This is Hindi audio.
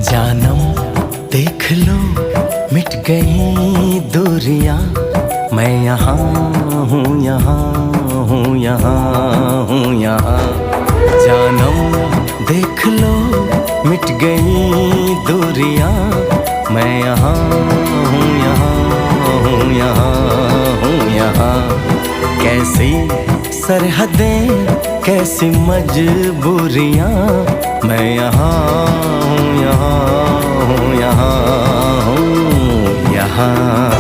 जानम देख लो मिट गई दूरियां, मैं यहाँ हूँ, यहाँ हूँ, यहाँ हूँ, यहाँ। जानम देख लो मिट गई दूरियां, मैं यहाँ हूँ, यहाँ हूँ, यहाँ हूँ, यहाँ। कैसी सरहदें कैसी मजबूरियां, मैं यहाँ हूँ, यहाँ हूँ, यहाँ हूँ, यहाँ।